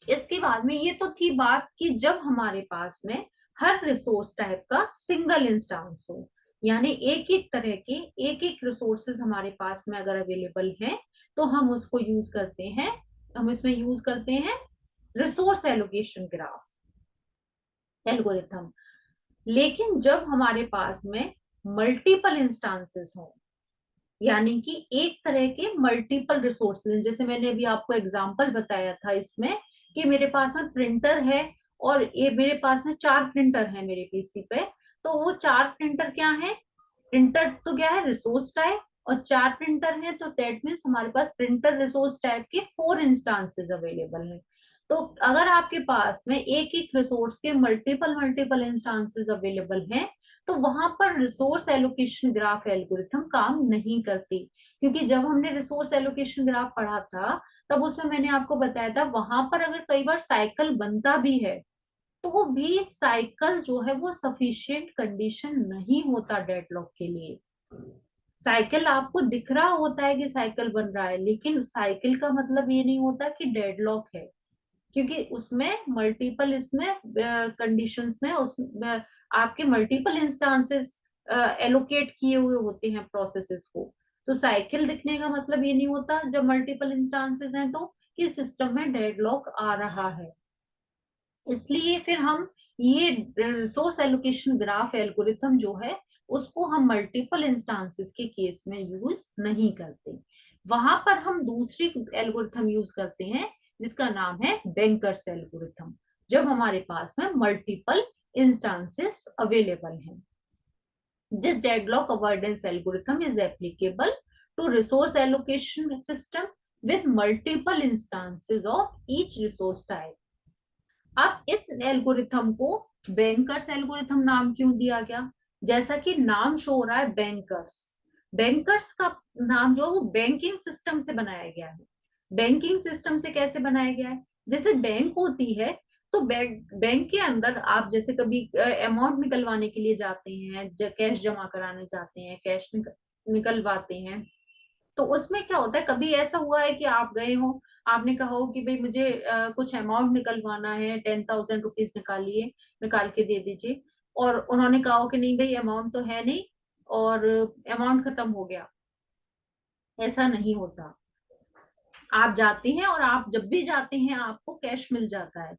इसके बाद में ये तो थी बात कि जब हमारे पास में हर रिसोर्स टाइप का सिंगल इंस्टांस हो, यानी एक एक तरह के एक एक रिसोर्सेज हमारे पास में अगर अवेलेबल हैं तो हम उसको यूज करते हैं, हम इसमें यूज करते हैं रिसोर्स एलोकेशन ग्राफ एल्गोरिथम। लेकिन जब हमारे पास में मल्टीपल इंस्टांसेस हो, यानी कि एक तरह के मल्टीपल रिसोर्सेज, जैसे मैंने अभी आपको एग्जांपल बताया था इसमें कि मेरे पास में प्रिंटर है और ये मेरे पास में 4 प्रिंटर है मेरे पीसी पे, तो वो 4 प्रिंटर क्या है, प्रिंटर तो क्या है रिसोर्स टाइप, और 4 प्रिंटर है तो दैट मीन्स हमारे पास प्रिंटर रिसोर्स टाइप के 4 इंस्टांसेस अवेलेबल है। तो अगर आपके पास में एक एक रिसोर्स के मल्टीपल मल्टीपल इंस्टांसेस अवेलेबल हैं तो वहां पर रिसोर्स एलोकेशन ग्राफ एल्गोरिथम काम नहीं करती, क्योंकि जब हमने रिसोर्स एलोकेशन ग्राफ पढ़ा था तब उसमें मैंने आपको बताया था वहां पर अगर कई बार साइकिल बनता भी है तो वो भी साइकिल जो है वो सफिशिएंट कंडीशन नहीं होता डेडलॉक के लिए। साइकिल आपको दिख रहा होता है कि साइकिल बन रहा है लेकिन साइकिल का मतलब ये नहीं होता कि डेडलॉक है, क्योंकि उसमें मल्टीपल इसमें कंडीशंस में उसमें आपके मल्टीपल इंस्टांसेस एलोकेट किए हुए होते हैं प्रोसेसेस को। तो साइकिल दिखने का मतलब ये नहीं होता जब मल्टीपल इंस्टांसेस हैं तो कि सिस्टम में डेडलॉक आ रहा है। इसलिए फिर हम ये रिसोर्स एलोकेशन ग्राफ एल्गोरिथम जो है उसको हम मल्टीपल इंस्टांसेस के केस में यूज नहीं करते। वहां पर हम दूसरी एल्गोरिथम यूज करते हैं जिसका नाम है बैंकर्स एल्गोरिथम, जब हमारे पास में मल्टीपल इंस्टांसेस अवेलेबल हैं। This deadlock avoidance algorithm is applicable to resource allocation system with multiple instances of each resource type. अब इस एल्गोरिथम को बैंकर्स एल्गोरिथम नाम क्यों दिया गया, जैसा कि नाम शो हो रहा है बैंकर्स, बैंकर्स का नाम जो है वो बैंकिंग सिस्टम से बनाया गया है। बैंकिंग सिस्टम से कैसे बनाया गया है? जैसे बैंक होती है, तो बैंक के अंदर आप जैसे कभी अमाउंट निकलवाने के लिए जाते हैं, कैश जमा कराने जाते हैं, कैश निकलवाते हैं, तो उसमें क्या होता है, कभी ऐसा हुआ है कि आप गए हो, आपने कहा हो कि भाई मुझे कुछ अमाउंट निकलवाना है, 10,000 रुपीज निकालिए, निकाल के दे दीजिए, और उन्होंने कहा हो कि नहीं भाई अमाउंट तो है नहीं, और अमाउंट खत्म हो गया। ऐसा नहीं होता। आप जाते हैं और आप जब भी जाते हैं आपको कैश मिल जाता है।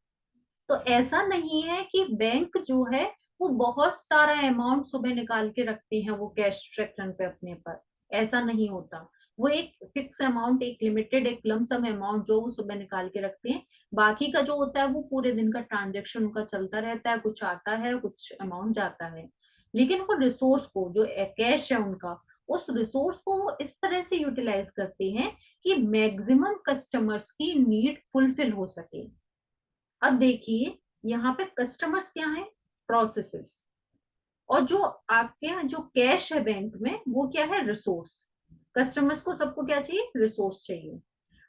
तो ऐसा नहीं है कि बैंक जो है वो बहुत सारा अमाउंट सुबह निकाल के रखते हैं वो कैश सेक्शन पे अपने पर। ऐसा नहीं होता। वो एक फिक्स अमाउंट, एक लिमिटेड, एक लमसम अमाउंट जो वो सुबह निकाल के रखते हैं। बाकी का जो होता है वो पूरे दिन का ट्रांजेक्शन उनका चलता रहता है, कुछ आता है कुछ अमाउंट जाता है। लेकिन वो रिसोर्स को, जो कैश है उनका, उस रिसोर्स को वो इस तरह से यूटिलाइज करते हैं कि मैक्सिमम कस्टमर्स की नीड फुलफिल हो सके। अब देखिए, यहाँ पे कस्टमर्स क्या है? प्रोसेसेस। और जो आपके यहाँ जो कैश है बैंक में वो क्या है? रिसोर्स। कस्टमर्स को सबको क्या चाहिए? रिसोर्स चाहिए।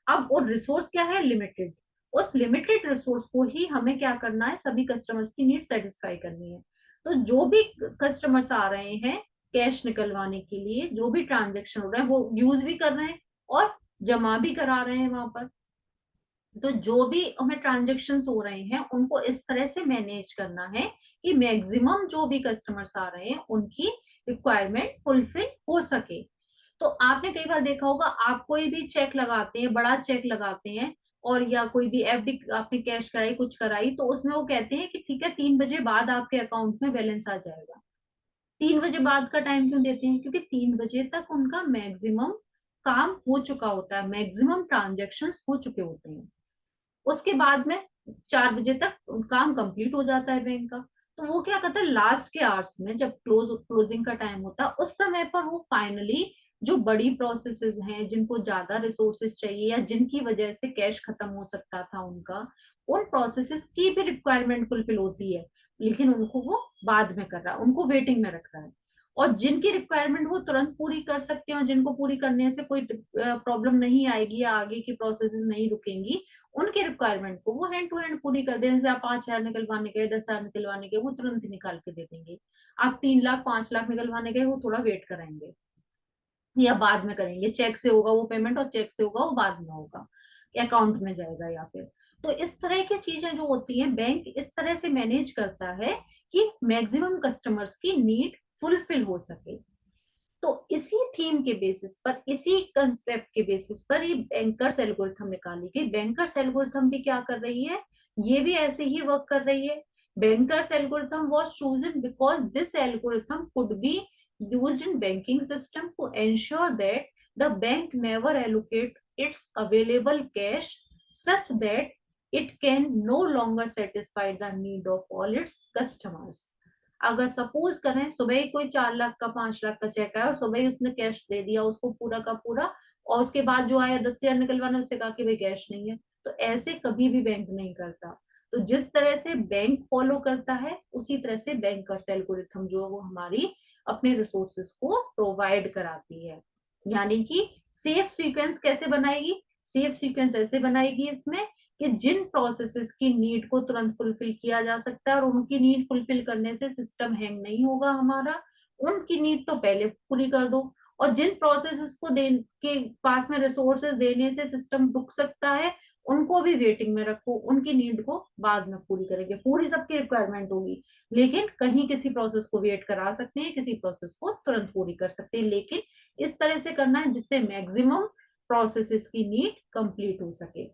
अब और रिसोर्स क्या है? लिमिटेड। उस लिमिटेड रिसोर्स को ही हमें क्या करना है? सभी कस्टमर्स की नीड सेटिस्फाई करनी है। तो जो भी कस्टमर्स आ रहे हैं कैश निकलवाने के लिए, जो भी ट्रांजेक्शन हो रहा है वो यूज भी कर रहे हैं और जमा भी करा रहे हैं वहां पर। तो जो भी हमें ट्रांजेक्शन हो रहे हैं उनको इस तरह से मैनेज करना है कि मैक्सिमम जो भी कस्टमर्स आ रहे हैं उनकी रिक्वायरमेंट फुलफिल हो सके। तो आपने कई बार देखा होगा, आप कोई भी चेक लगाते हैं, बड़ा चेक लगाते हैं, और या कोई भी एफडी आपने कैश कराई, कुछ कराई, तो उसमें वो कहते हैं कि ठीक है 3 बजे बाद आपके अकाउंट में बैलेंस आ जाएगा। 3 बजे बाद का टाइम क्यों देते हैं? क्योंकि 3 बजे तक उनका मैक्सिमम काम हो चुका होता है, मैक्सिमम ट्रांजेक्शन हो चुके होते हैं। उसके बाद में 4 बजे तक काम कंप्लीट हो जाता है बैंक का। तो वो क्या करता है, लास्ट के आवर्स में जब क्लोजिंग का टाइम होता है उस समय पर वो फाइनली जो बड़ी प्रोसेसेस हैं, जिनको ज्यादा रिसोर्सेज चाहिए या जिनकी वजह से कैश खत्म हो सकता था उनका, उन प्रोसेसेस की भी रिक्वायरमेंट फुलफिल होती है, लेकिन उनको वो बाद में कर रहा है, उनको वेटिंग में रख रहा है। और जिनकी रिक्वायरमेंट वो तुरंत पूरी कर सकते हैं और जिनको पूरी करने से कोई प्रॉब्लम नहीं आएगी या आगे की प्रोसेसेस नहीं रुकेंगी, उनके रिक्वायरमेंट को वो हैंड टू हैंड पूरी कर देने से, आप 5,000 निकलवाने गए, 10,000 निकलवाने गए, वो तुरंत ही निकाल के दे देंगे। आप 3 लाख 5 लाख निकलवाने गए, वो थोड़ा वेट कराएंगे या बाद में करेंगे, चेक से होगा वो पेमेंट, और चेक से होगा वो बाद में होगा, अकाउंट में जाएगा या फिर। तो इस तरह की चीजें जो होती हैं बैंक इस तरह से मैनेज करता है कि मैक्सिमम कस्टमर्स की नीड फुलफिल हो सके। तो इसी थीम के बेसिस पर, इसी कंसेप्ट के बेसिस पर ये बैंकर्स एल्गोरिथम निकाली गई। बैंकर्स एल्गोरिथम भी क्या कर रही है? ये भी ऐसे ही वर्क कर रही है। Bankers algorithm was chosen because this algorithm could be used in banking system to ensure that the bank never allocate its available cash such that it can no longer satisfy the need of all its customers। अगर suppose करें सुबह ही कोई 4 लाख का 5 लाख का check आया और सुबह ही उसने कैश दे दिया उसको पूरा का पूरा, और उसके बाद जो आया 10,000 निकलवाने, उससे कहा कि भाई कैश नहीं है, तो ऐसे कभी भी बैंक नहीं करता। तो जिस तरह से बैंक फॉलो करता है उसी तरह से बैंकर्स एल्गोरिथम जो है वो हमारी अपने रिसोर्सेज को प्रोवाइड कराती है। यानी कि सेफ सीक्वेंस कैसे बनाएगी? सेफ सीक्वेंस ऐसे बनाएगी इसमें कि जिन प्रोसेसेस की नीड को तुरंत फुलफिल किया जा सकता है और उनकी नीड फुलफिल करने से सिस्टम हैंग नहीं होगा हमारा, उनकी नीड तो पहले पूरी कर दो। और जिन प्रोसेसेस को दे के पास में रिसोर्सेज देने से सिस्टम रुक सकता है, उनको भी वेटिंग में रखो, उनकी नीड को बाद में पूरी करेंगे। पूरी सबकी रिक्वायरमेंट होगी, लेकिन कहीं किसी प्रोसेस को वेट करा सकते हैं, किसी प्रोसेस को तुरंत पूरी कर सकते हैं, लेकिन इस तरह से करना है जिससे मैक्सिमम प्रोसेसेस की नीड कंप्लीट हो सके।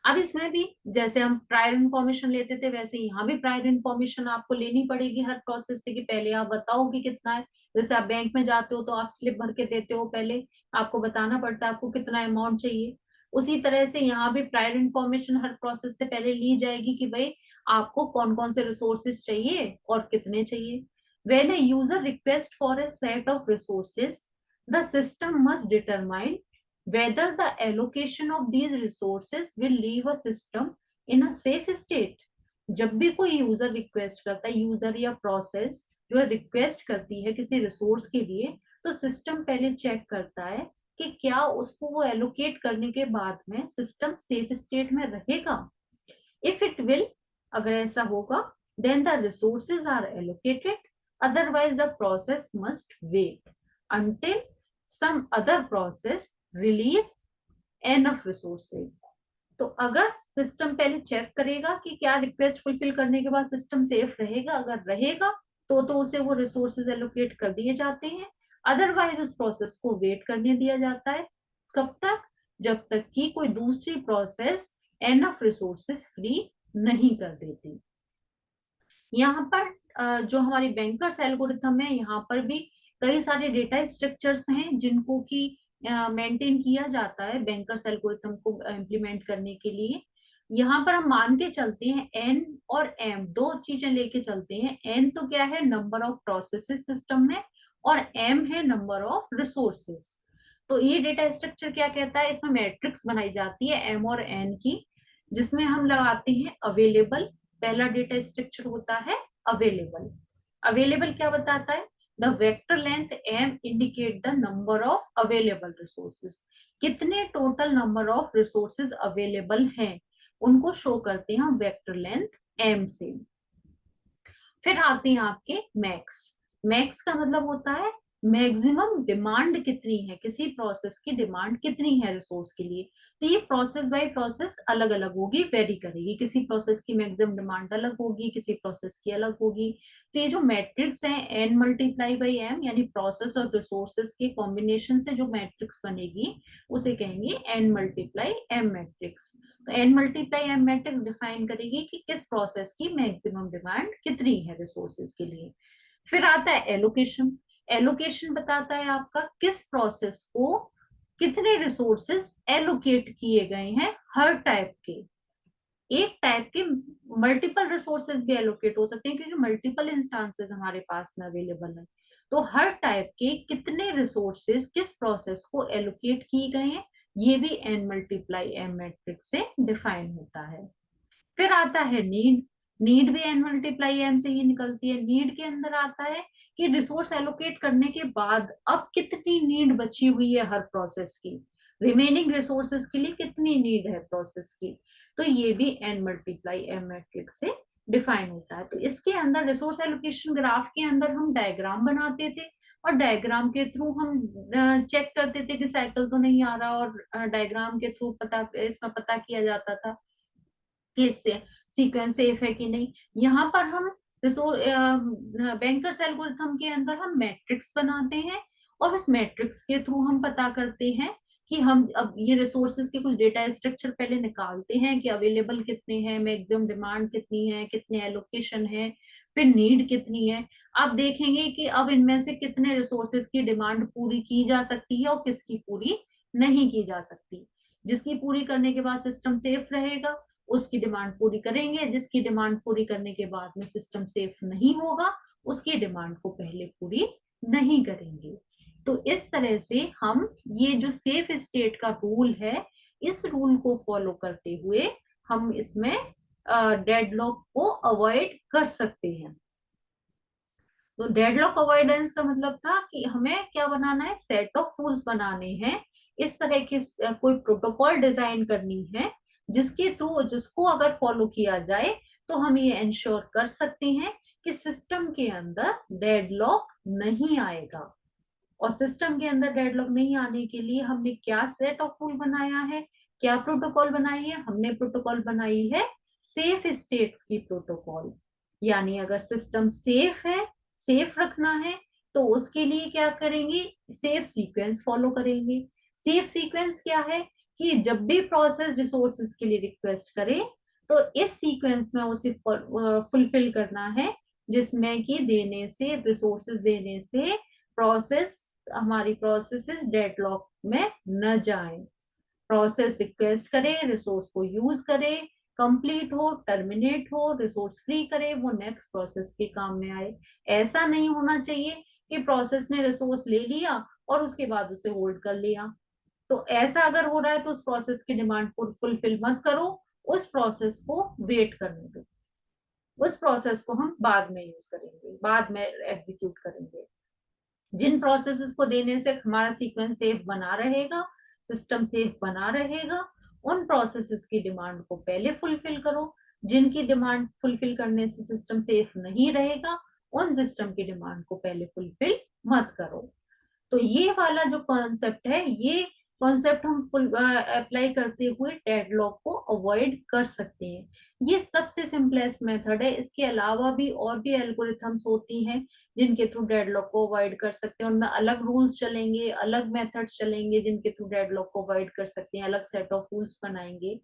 अब इसमें भी जैसे हम प्रायर इन्फॉर्मेशन लेते थे, वैसे यहाँ भी प्रायर इन्फॉर्मेशन आपको लेनी पड़ेगी हर प्रोसेस से, कि पहले आप बताओ कि कितना है। जैसे आप बैंक में जाते हो तो आप स्लिप भर के देते हो, पहले आपको बताना पड़ता है आपको कितना अमाउंट चाहिए। उसी तरह से यहाँ भी प्रायर इन्फॉर्मेशन हर प्रोसेस से पहले ली जाएगी कि भाई आपको कौन कौन से रिसोर्सेज चाहिए और कितने चाहिए। When a user requests for a set of resources, the system must determine whether the allocation of these resources will leave a system in a safe state। जब भी कोई यूजर रिक्वेस्ट करता है, यूजर या प्रोसेस जो है request करती है किसी रिसोर्स के लिए, तो सिस्टम पहले चेक करता है कि क्या उसको वो एलोकेट करने के बाद में सिस्टम सेफ स्टेट में रहेगा। इफ इट विल, अगर ऐसा होगा, then the resources are allocated, otherwise the process must wait until some other process release enough resources। तो अगर सिस्टम पहले चेक करेगा कि क्या रिक्वेस्ट फुलफिल करने के बाद सिस्टम सेफ रहेगा, अगर रहेगा तो उसे वो रिसोर्सेज एलोकेट कर दिए जाते हैं, अदरवाइज उस प्रोसेस को वेट करने दिया जाता है। कब तक? जब तक कि कोई दूसरी प्रोसेस एनफ रिसोर्सेज फ्री नहीं कर देती। यहाँ पर जो हमारी बैंकर्स एल्गोरिथम है, यहाँ पर भी कई सारे डेटा स्ट्रक्चर्स हैं जिनको कि मेंटेन किया जाता है बैंकर्स एल्गोरिथम को इम्प्लीमेंट करने के लिए। यहाँ पर हम मान के चलते हैं एन और एम, दो चीजें लेके चलते हैं। एन तो क्या है? नंबर ऑफ प्रोसेसेस सिस्टम में, और एम है नंबर ऑफ रिसोर्सेस। तो ये डेटा स्ट्रक्चर क्या कहता है? इसमें मैट्रिक्स बनाई जाती है एम और एन की, जिसमें हम लगाते हैं अवेलेबल। पहला डेटा स्ट्रक्चर होता है अवेलेबल। अवेलेबल क्या बताता है? The vector length m indicate the number of available resources. कितने total number of resources available हैं उनको शो करते हैं वेक्टर लेंथ m से। फिर आते हैं आपके मैक्स। मैक्स का मतलब होता है मैक्सिमम डिमांड कितनी है, किसी प्रोसेस की डिमांड कितनी है रिसोर्स के लिए। तो ये प्रोसेस बाय प्रोसेस अलग अलग होगी, वेरी करेगी। किसी प्रोसेस की मैक्सिमम डिमांड अलग होगी, किसी प्रोसेस की अलग होगी। तो ये जो मैट्रिक्स है एन मल्टीप्लाई बाई एम, यानी प्रोसेस और रिसोर्सेस के कॉम्बिनेशन से जो मैट्रिक्स बनेगी उसे कहेंगे एन मल्टीप्लाई एम मैट्रिक्स। तो N multiply M matrix define करेगी कि किस प्रोसेस की मैक्सिमम डिमांड कितनी है रिसोर्सेज के लिए। फिर आता है एलोकेशन। एलोकेशन बताता है आपका किस प्रोसेस को कितने रिसोर्सेज एलोकेट किए गए हैं हर टाइप के। एक टाइप के मल्टीपल रिसोर्सेज भी एलोकेट हो सकते हैं क्योंकि मल्टीपल इंस्टांसेस हमारे पास में अवेलेबल है। तो हर टाइप के कितने रिसोर्सेज किस प्रोसेस को एलोकेट किए गए हैं, ये भी एन मल्टीप्लाई एम मैट्रिक्स से डिफाइन होता है। फिर आता है नीड। नीड भी एन मल्टीप्लाई एम से ही निकलती है। नीड के अंदर आता है कि रिसोर्स एलोकेट करने के बाद अब कितनी नीड बची हुई है हर प्रोसेस की, रिमेनिंग रिसोर्सेज के लिए कितनी नीड है प्रोसेस की। तो ये भी एन मल्टीप्लाई एम मैट्रिक्स से डिफाइन होता है। तो इसके अंदर रिसोर्स एलोकेशन ग्राफ के अंदर हम डायग्राम बनाते थे, और डायग्राम के थ्रू हम चेक करते थे कि साइकिल तो नहीं आ रहा, और डायग्राम के थ्रू इसका पता किया जाता था कि सीक्वेंस सेफ है कि नहीं। यहाँ पर हम बैंकर्स एल्गोरिथम के अंदर हम मैट्रिक्स बनाते हैं, और उस मैट्रिक्स के थ्रू हम पता करते हैं कि हम अब ये रिसोर्सेज के कुछ डेटा स्ट्रक्चर पहले निकालते हैं कि अवेलेबल कितने हैं, मैक्सिमम डिमांड कितनी है, कितने एलोकेशन है, फिर नीड कितनी है। आप देखेंगे कि अब इनमें से कितने रिसोर्सेज की डिमांड पूरी की जा सकती है और किसकी पूरी नहीं की जा सकती। जिसकी पूरी करने के बाद सिस्टम सेफ रहेगा उसकी डिमांड पूरी करेंगे, जिसकी डिमांड पूरी करने के बाद में सिस्टम सेफ नहीं होगा उसकी डिमांड को पहले पूरी नहीं करेंगे। तो इस तरह से हम ये जो सेफ स्टेट का रूल है, इस रूल को फॉलो करते हुए हम इसमें डेडलॉक को अवॉइड कर सकते हैं। तो डेडलॉक अवॉइडेंस का मतलब था कि हमें क्या बनाना है, सेट ऑफ रूल्स बनाने हैं, इस तरह की कोई प्रोटोकॉल डिजाइन करनी है जिसके थ्रू जिसको अगर फॉलो किया जाए तो हम ये इंश्योर कर सकते हैं कि सिस्टम के अंदर डेडलॉक नहीं आएगा। और सिस्टम के अंदर डेडलॉक नहीं आने के लिए हमने क्या सेट ऑफ रूल बनाया है, क्या प्रोटोकॉल बनाई है? हमने प्रोटोकॉल बनाई है सेफ स्टेट की प्रोटोकॉल। यानी अगर सिस्टम सेफ है, सेफ रखना है, तो उसके लिए क्या करेंगे, सेफ सीक्वेंस फॉलो करेंगे। सेफ सीक्वेंस क्या है कि जब भी प्रोसेस रिसोर्सेज के लिए रिक्वेस्ट करे तो इस सीक्वेंस में उसे फुलफिल करना है, जिसमें कि देने से रिसोर्सेज देने से प्रोसेस हमारी प्रोसेसेस डेडलॉक में न जाए। प्रोसेस रिक्वेस्ट करे, रिसोर्स को यूज करे, कंप्लीट हो, टर्मिनेट हो, रिसोर्स फ्री करे, वो नेक्स्ट प्रोसेस के काम में आए। ऐसा नहीं होना चाहिए कि प्रोसेस ने रिसोर्स ले लिया और उसके बाद उसे होल्ड कर लिया। तो ऐसा अगर हो रहा है तो उस प्रोसेस की डिमांड को फुलफिल मत करो, उस प्रोसेस को वेट करने दो, उस प्रोसेस को हम बाद में यूज करेंगे, बाद में एग्जीक्यूट करेंगे। जिन प्रोसेसेस को देने से हमारा सीक्वेंस सेफ बना रहेगा, सिस्टम सेफ बना रहेगा, उन प्रोसेसेस की डिमांड को पहले फुलफिल करो। जिनकी डिमांड फुलफिल करने से सिस्टम सेफ नहीं रहेगा, उन सिस्टम की डिमांड को पहले फुलफिल मत करो। तो ये वाला जो कॉन्सेप्ट है, ये कॉन्सेप्ट हम फुल अप्लाई करते हुए डेडलॉक को अवॉइड कर सकते हैं। ये सबसे सिंपलेस्ट मेथड है। इसके अलावा भी और भी एल्गोरिथम्स होती हैं जिनके थ्रू डेडलॉक को अवॉइड कर सकते हैं। उनमें अलग रूल्स चलेंगे, अलग मेथड्स चलेंगे जिनके थ्रू डेडलॉक को अवॉइड कर सकते हैं, अलग सेट ऑफ रूल्स बनाएंगे।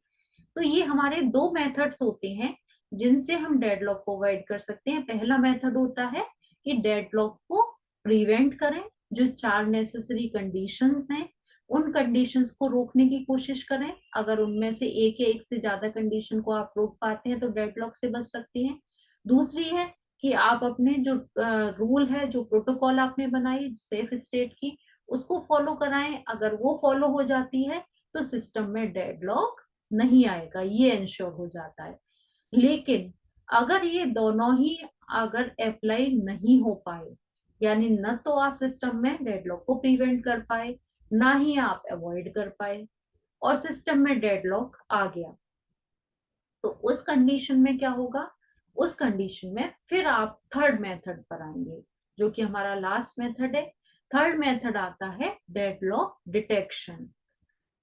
तो ये हमारे दो मेथड्स होते हैं जिनसे हम डेडलॉक को अवॉइड कर सकते हैं। पहला मेथड होता है कि डेडलॉक को प्रिवेंट करें। जो 4 नेसेसरी कंडीशंस हैं, उन कंडीशंस को रोकने की कोशिश करें। अगर उनमें से एक या एक से ज्यादा कंडीशन को आप रोक पाते हैं तो डेडलॉक से बच सकते हैं। दूसरी है कि आप अपने जो रूल है, जो प्रोटोकॉल आपने बनाई सेफ स्टेट की, उसको फॉलो कराएं। अगर वो फॉलो हो जाती है तो सिस्टम में डेडलॉक नहीं आएगा, ये इंश्योर हो जाता है। लेकिन अगर ये दोनों ही अगर अप्लाई नहीं हो पाए, यानी न तो आप सिस्टम में डेडलॉक को प्रिवेंट कर पाए, ना ही आप अवॉइड कर पाए, और सिस्टम में डेडलॉक आ गया, तो उस कंडीशन में क्या होगा? उस कंडीशन में फिर आप थर्ड मेथड पर आएंगे, जो कि हमारा लास्ट मेथड है। थर्ड मेथड आता है डेडलॉक डिटेक्शन।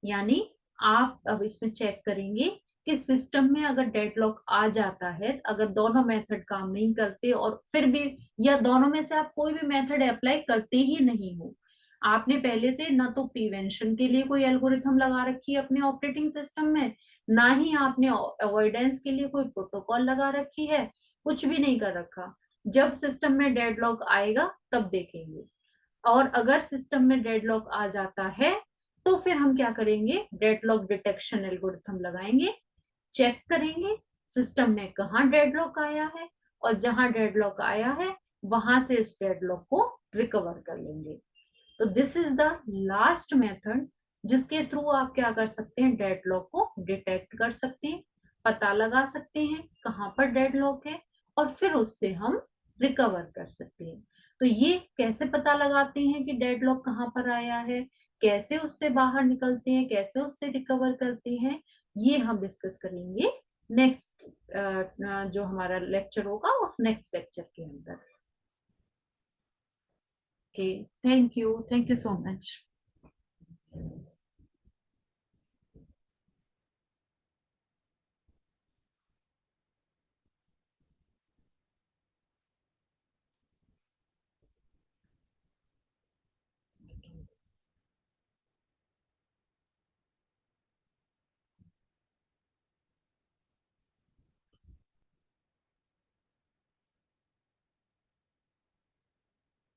यानी आप अब इसमें चेक करेंगे कि सिस्टम में अगर डेडलॉक आ जाता है, अगर दोनों मेथड काम नहीं करते और फिर भी, या दोनों में से आप कोई भी मेथड अप्लाई करते ही नहीं हो, आपने पहले से ना तो प्रिवेंशन के लिए कोई एल्गोरिथम लगा रखी है अपने ऑपरेटिंग सिस्टम में, ना ही आपने अवॉइडेंस के लिए कोई प्रोटोकॉल लगा रखी है, कुछ भी नहीं कर रखा। जब सिस्टम में डेडलॉक आएगा तब देखेंगे। और अगर सिस्टम में डेडलॉक आ जाता है तो फिर हम क्या करेंगे? डेडलॉक डिटेक्शन एल्गोरिथम लगाएंगे, चेक करेंगे सिस्टम में कहाँ डेडलॉक आया है, और जहां डेडलॉक आया है वहां से उस डेडलॉक को रिकवर कर लेंगे। तो this is the last method जिसके थ्रू आप क्या कर सकते हैं? डेडलॉक को डिटेक्ट कर सकते हैं, पता लगा सकते हैं कहाँ पर डेडलॉक है, और फिर उससे हम रिकवर कर सकते हैं। तो ये कैसे पता लगाते हैं कि डेडलॉक कहाँ पर आया है, कैसे उससे बाहर निकलते हैं, कैसे उससे रिकवर करते हैं, ये हम डिस्कस करेंगे नेक्स्ट जो हमारा लेक्चर होगा उस नेक्स्ट लेक्चर के अंदर। Okay, thank you so much.